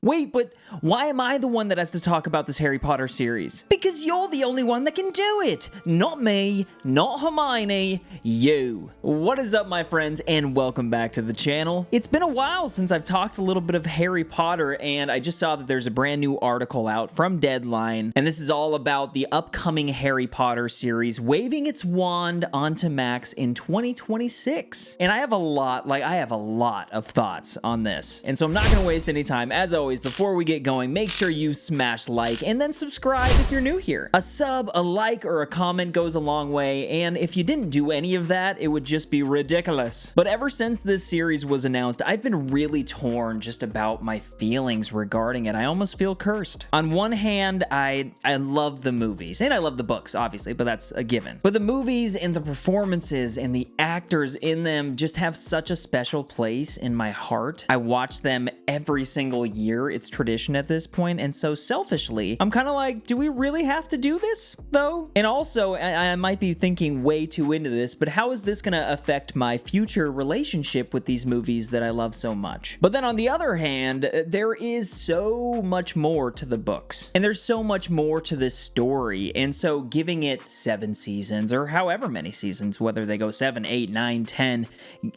Wait, but why am I the one that has to talk about this Harry Potter series? Because you're the only one that can do it! Not me, not Hermione, you. What is up, my friends, and welcome back to the channel. It's been a while since I've talked a little bit of Harry Potter, and I just saw that there's a brand new article out from Deadline, and this is all about the upcoming Harry Potter series waving its wand onto Max in 2026. And I have a lot of thoughts on this, and so I'm not gonna waste any time. As always, before we get going, make sure you smash like and then subscribe if you're new here. A sub, a like, or a comment goes a long way, and if you didn't do any of that, it would just be ridiculous. But ever since this series was announced, I've been really torn just about my feelings regarding it. I almost feel cursed. On one hand, I love the movies, and I love the books, obviously, but that's a given. But the movies and the performances and the actors in them just have such a special place in my heart. I watch them every single year. It's tradition at this point, and so selfishly, I'm kind of like, do we really have to do this, though? And also, I might be thinking way too into this, but how is this gonna affect my future relationship with these movies that I love so much? But then on the other hand, there is so much more to the books, and there's so much more to this story, and so giving it 7 seasons, or however many seasons, whether they go 7, 8, 9, 10,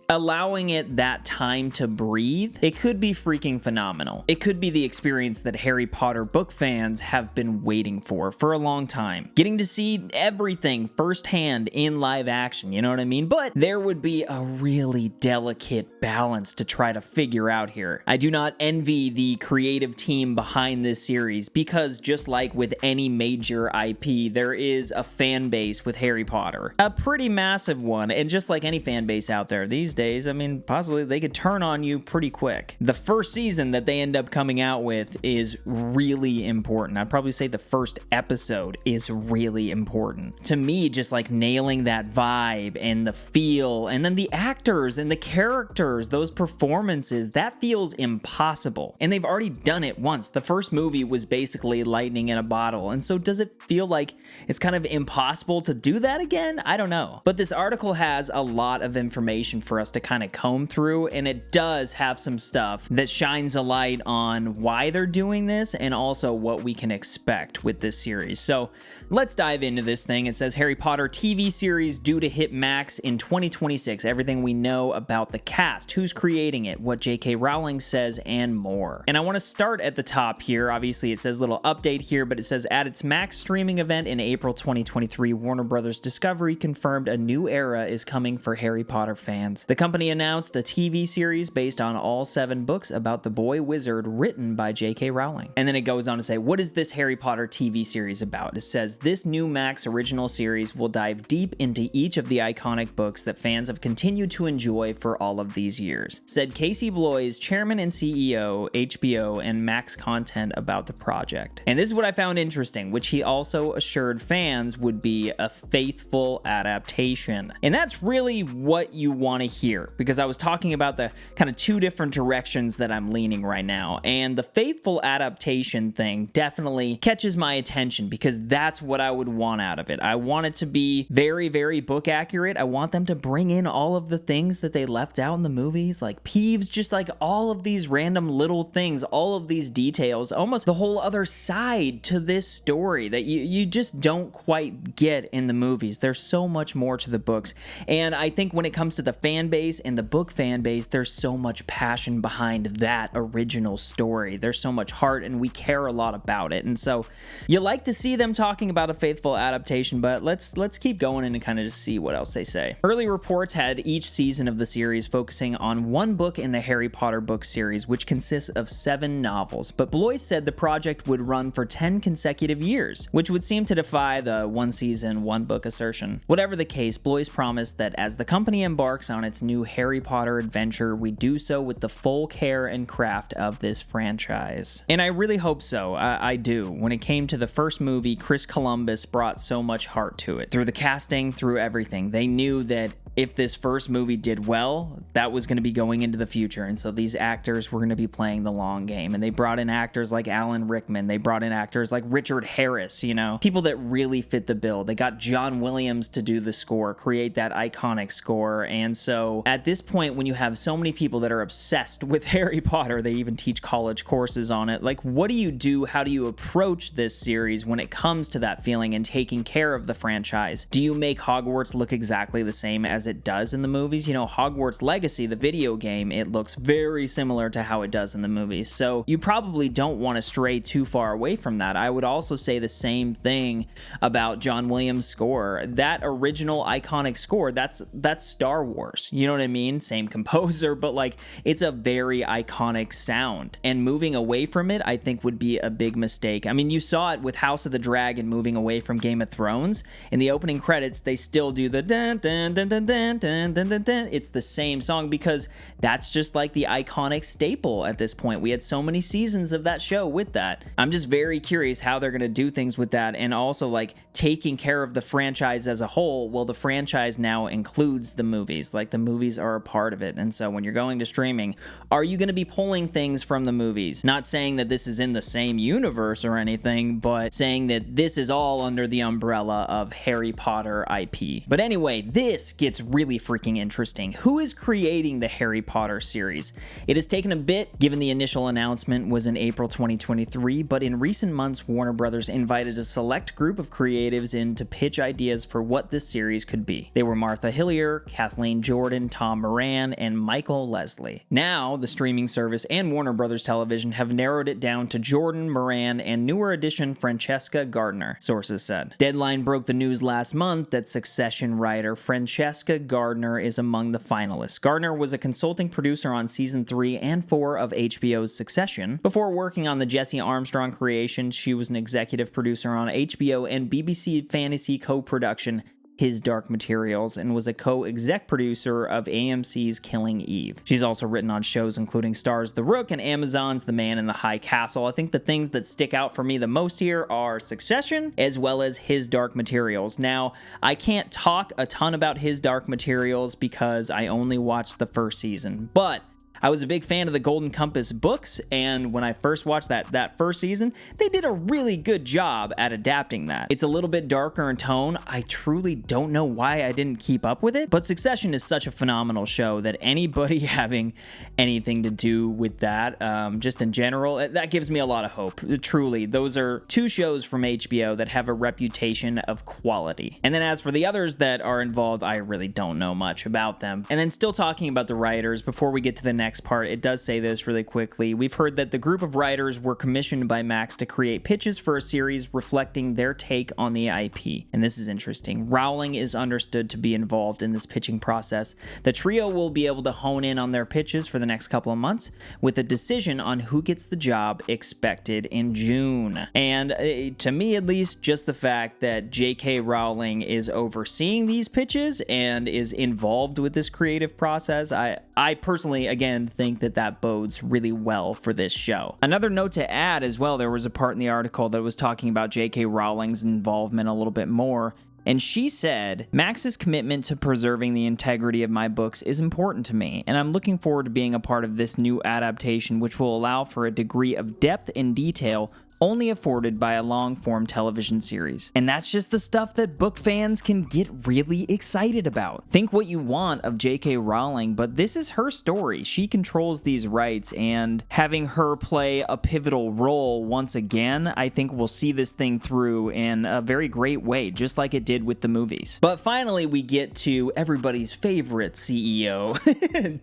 allowing it that time to breathe, it could be freaking phenomenal. It could be the experience that Harry Potter book fans have been waiting for a long time. Getting to see everything firsthand in live action, you know what I mean? But there would be a really delicate balance to try to figure out here. I do not envy the creative team behind this series because just like with any major IP, there is a fan base with Harry Potter. A pretty massive one, and just like any fan base out there these days, I mean, possibly they could turn on you pretty quick. The first season that they end up coming out with is really important. I'd probably say the first episode is really important. To me, just like nailing that vibe and the feel, and then the actors and the characters, those performances, that feels impossible. And they've already done it once. The first movie was basically lightning in a bottle, and so does it feel like it's kind of impossible to do that again? I don't know. But this article has a lot of information for us to kind of comb through, and it does have some stuff that shines a light on why they're doing this and also what we can expect with this series. So let's dive into this thing. It says Harry Potter TV series due to hit Max in 2026. Everything we know about the cast, who's creating it, what J.K. Rowling says, and more. And I want to start at the top here. Obviously, it says little update here, but it says at its Max streaming event in April 2023, Warner Brothers Discovery confirmed a new era is coming for Harry Potter fans. The company announced a TV series based on all 7 books about the boy wizard written by J.K. Rowling. And then it goes on to say, what is this Harry Potter TV series about? It says, this new Max original series will dive deep into each of the iconic books that fans have continued to enjoy for all of these years, said Casey Bloys, chairman and CEO, HBO and Max Content about the project. And this is what I found interesting, which he also assured fans would be a faithful adaptation. And that's really what you want to hear, because I was talking about the kind of 2 different directions that I'm leaning right now, and the faithful adaptation thing definitely catches my attention because that's what I would want out of it. I want it to be very, very book accurate. I want them to bring in all of the things that they left out in the movies, like Peeves, just like all of these random little things, all of these details, almost the whole other side to this story that you just don't quite get in the movies. There's so much more to the books, and I think when it comes to the fan base and the book fan base, there's so much passion behind that original story. There's so much heart, and we care a lot about it. And so you like to see them talking about a faithful adaptation, but let's keep going and kind of just see what else they say. Early reports had each season of the series focusing on 1 book in the Harry Potter book series, which consists of 7 novels. But Bloys said the project would run for 10 consecutive years, which would seem to defy the 1 season, 1 book assertion. Whatever the case, Bloys promised that as the company embarks on its new Harry Potter adventure, we do so with the full care and craft of this franchise. And I really hope so. I do. When it came to the first movie, Chris Columbus brought so much heart to it. Through the casting, through everything. They knew that if this first movie did well, that was going to be going into the future. And so these actors were going to be playing the long game. And they brought in actors like Alan Rickman. They brought in actors like Richard Harris, you know, people that really fit the bill. They got John Williams to do the score, create that iconic score. And so at this point, when you have so many people that are obsessed with Harry Potter, they even teach college courses on it. Like, what do you do? How do you approach this series when it comes to that feeling and taking care of the franchise? Do you make Hogwarts look exactly the same as it does in the movies? You know, Hogwarts Legacy, the video game, it looks very similar to how it does in the movies. So you probably don't want to stray too far away from that. I would also say the same thing about John Williams' score. That original iconic score, that's Star Wars. You know what I mean? Same composer, but like, it's a very iconic sound. And moving away from it, I think would be a big mistake. I mean, you saw it with House of the Dragon moving away from Game of Thrones. In the opening credits, they still do the dun dun dun dun dun dun dun dun dun. It's the same song because that's just like the iconic staple at this point. We had so many seasons of that show with that. I'm just very curious how they're going to do things with that, and also like taking care of the franchise as a whole. Well, the franchise now includes the movies. Like, the movies are a part of it. And so when you're going to streaming, are you going to be pulling things from the movies? Not saying that this is in the same universe or anything, but saying that this is all under the umbrella of Harry Potter IP. But anyway, this gets really freaking interesting. Who is creating the Harry Potter series? It has taken a bit, given the initial announcement was in April 2023, but in recent months, Warner Brothers invited a select group of creatives in to pitch ideas for what this series could be. They were Martha Hillier, Kathleen Jordan, Tom Moran, and Michael Leslie. Now, the streaming service and Warner Brothers Television have narrowed it down to Jordan, Moran, and newer addition Francesca Gardner, sources said. Deadline broke the news last month that Succession writer Francesca Gardner is among the finalists. Gardner was a consulting producer on season 3 and 4 of HBO's Succession. Before working on the Jesse Armstrong creation, she was an executive producer on HBO and BBC fantasy co-production His Dark Materials, and was a co-exec producer of AMC's Killing Eve. She's also written on shows including Starz The Rook and Amazon's The Man in the High Castle. I think the things that stick out for me the most here are Succession, as well as His Dark Materials. Now, I can't talk a ton about His Dark Materials because I only watched the first season, but I was a big fan of the Golden Compass books, and when I first watched that first season, they did a really good job at adapting that. It's a little bit darker in tone. I truly don't know why I didn't keep up with it, but Succession is such a phenomenal show that anybody having anything to do with that, just in general, that gives me a lot of hope. Truly, those are two shows from HBO that have a reputation of quality. And then as for the others that are involved, I really don't know much about them. And then still talking about the writers, before we get to the next part, it does say this really quickly. We've heard that the group of writers were commissioned by Max to create pitches for a series reflecting their take on the IP. And this is interesting. Rowling is understood to be involved in this pitching process. The trio will be able to hone in on their pitches for the next couple of months, with a decision on who gets the job expected in June. And to me, at least, just the fact that J.K. Rowling is overseeing these pitches and is involved with this creative process, I personally, again, think that bodes really well for this show. Another note to add as well, there was a part in the article that was talking about J.K. Rowling's involvement a little bit more, and she said, "Max's commitment to preserving the integrity of my books is important to me, and I'm looking forward to being a part of this new adaptation, which will allow for a degree of depth and detail only afforded by a long-form television series." And that's just the stuff that book fans can get really excited about. Think what you want of J.K. Rowling, but this is her story. She controls these rights, and having her play a pivotal role once again, I think we'll see this thing through in a very great way, just like it did with the movies. But finally, we get to everybody's favorite CEO,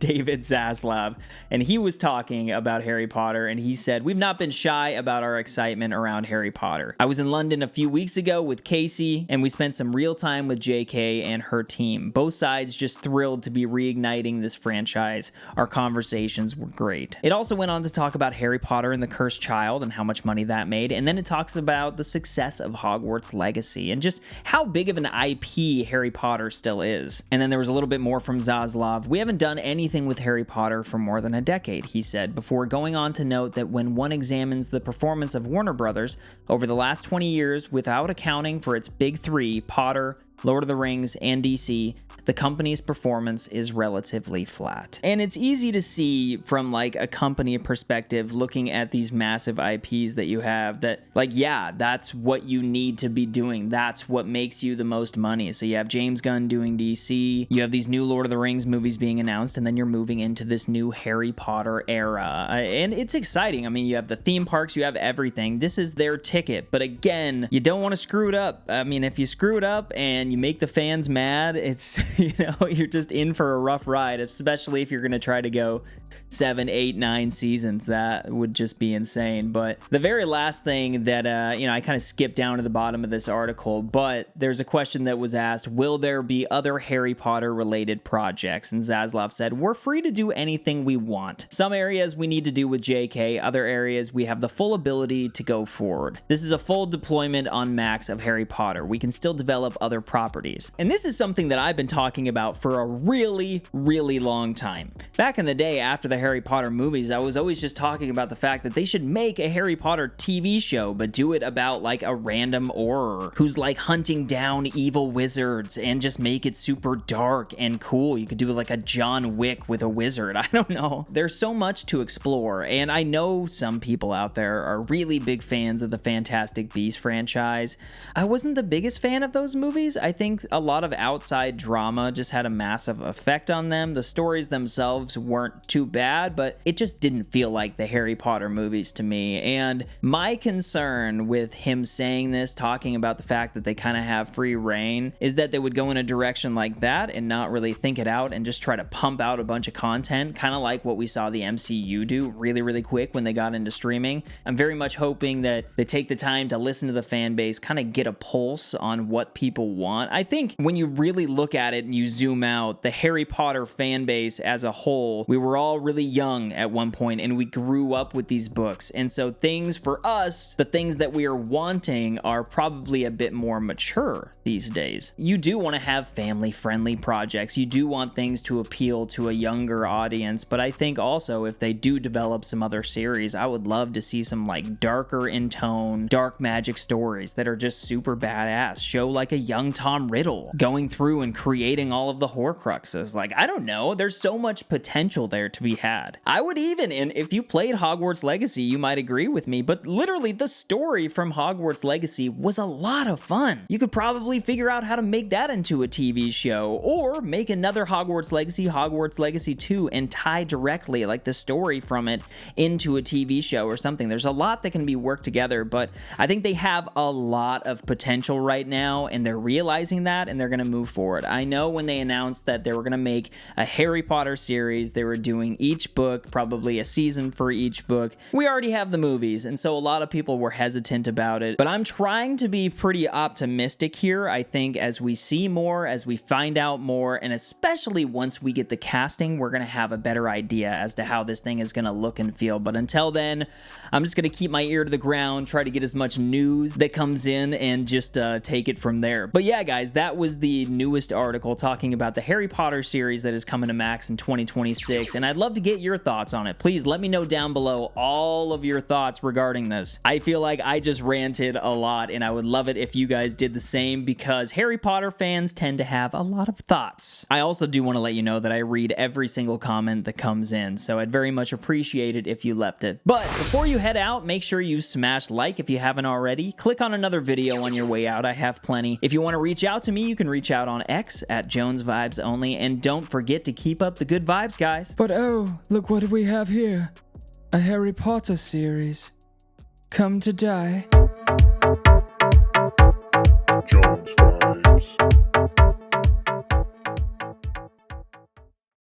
David Zaslav, and he was talking about Harry Potter, and he said, "We've not been shy about our excitement around Harry Potter. I was in London a few weeks ago with Casey, and we spent some real time with JK and her team. Both sides just thrilled to be reigniting this franchise. Our conversations were great." It also went on to talk about Harry Potter and the Cursed Child and how much money that made, and then it talks about the success of Hogwarts Legacy and just how big of an IP Harry Potter still is. And then there was a little bit more from Zaslav. "We haven't done anything with Harry Potter for more than a decade," he said, before going on to note that when one examines the performance of Warner Brothers over the last 20 years without accounting for its big three, Potter, Lord of the Rings, and DC, the company's performance is relatively flat. And it's easy to see from like a company perspective looking at these massive IPs that you have that like, yeah, that's what you need to be doing. That's what makes you the most money. So you have James Gunn doing DC, you have these new Lord of the Rings movies being announced, and then you're moving into this new Harry Potter era. And it's exciting. I mean, you have the theme parks, you have everything. This is their ticket. But again, you don't want to screw it up. I mean, if you screw it up and you make the fans mad, it's, you know, you're just in for a rough ride, especially if you're going to try to go 7, 8, 9 seasons. That would just be insane. But the very last thing that, you know, I kind of skipped down to the bottom of this article, but there's a question that was asked, will there be other Harry Potter related projects? And Zaslav said, we're free to do anything we want. Some areas we need to do with JK, other areas we have the full ability to go forward. This is a full deployment on Max of Harry Potter. We can still develop other properties. And this is something that I've been talking about for a really, really long time. Back in the day after the Harry Potter movies, I was always just talking about the fact that they should make a Harry Potter TV show, but do it about like a random Auror who's like hunting down evil wizards and just make it super dark and cool. You could do like a John Wick with a wizard. I don't know. There's so much to explore, and I know some people out there are really big fans of the Fantastic Beasts franchise. I wasn't the biggest fan of those movies. I think a lot of outside drama just had a massive effect on them. The stories themselves weren't too bad, but it just didn't feel like the Harry Potter movies to me. And my concern with him saying this, talking about the fact that they kind of have free reign, is that they would go in a direction like that and not really think it out and just try to pump out a bunch of content, kind of like what we saw the MCU do really, really quick when they got into streaming. I'm very much hoping that they take the time to listen to the fan base, kind of get a pulse on what people want. I think when you really look at it and you zoom out, the Harry Potter fan base as a whole, we were all really young at one point and we grew up with these books. And so things for us, the things that we are wanting are probably a bit more mature these days. You do want to have family-friendly projects. You do want things to appeal to a younger audience, but I think also if they do develop some other series, I would love to see some like darker in tone, dark magic stories that are just super badass. Show like a young Tom Riddle going through and creating all of the Horcruxes. Like, I don't know, there's so much potential there to be had. I would even, and if you played Hogwarts Legacy, you might agree with me, but literally the story from Hogwarts Legacy was a lot of fun. You could probably figure out how to make that into a TV show, or make another Hogwarts Legacy 2, and tie directly like the story from it into a TV show or something. There's a lot that can be worked together, but I think they have a lot of potential right now, and they're realizing that, and they're going to move forward. I know when they announced that they were going to make a Harry Potter series, they were doing each book, probably a season for each book. We already have the movies, and so a lot of people were hesitant about it, but I'm trying to be pretty optimistic here. I think as we see more, as we find out more, and especially once we get the casting, we're going to have a better idea as to how this thing is going to look and feel. But until then, I'm just going to keep my ear to the ground, try to get as much news that comes in, and just take it from there. But yeah, guys, that was the newest article talking about the Harry Potter series that is coming to Max in 2026, and I'd love to get your thoughts on it. Please let me know down below all of your thoughts regarding this. I feel like I just ranted a lot, and I would love it if you guys did the same, because Harry Potter fans tend to have a lot of thoughts. I also do want to let you know that I read every single comment that comes in, so I'd very much appreciate it if you left it. But before you head out, make sure you smash like if you haven't already. Click on another video on your way out. I have plenty. If you want to reach out to me, you can reach out on X at JonesVibesOnly, and don't forget to keep up the good vibes, guys. But oh, look what we have here. A Harry Potter series. Come to die.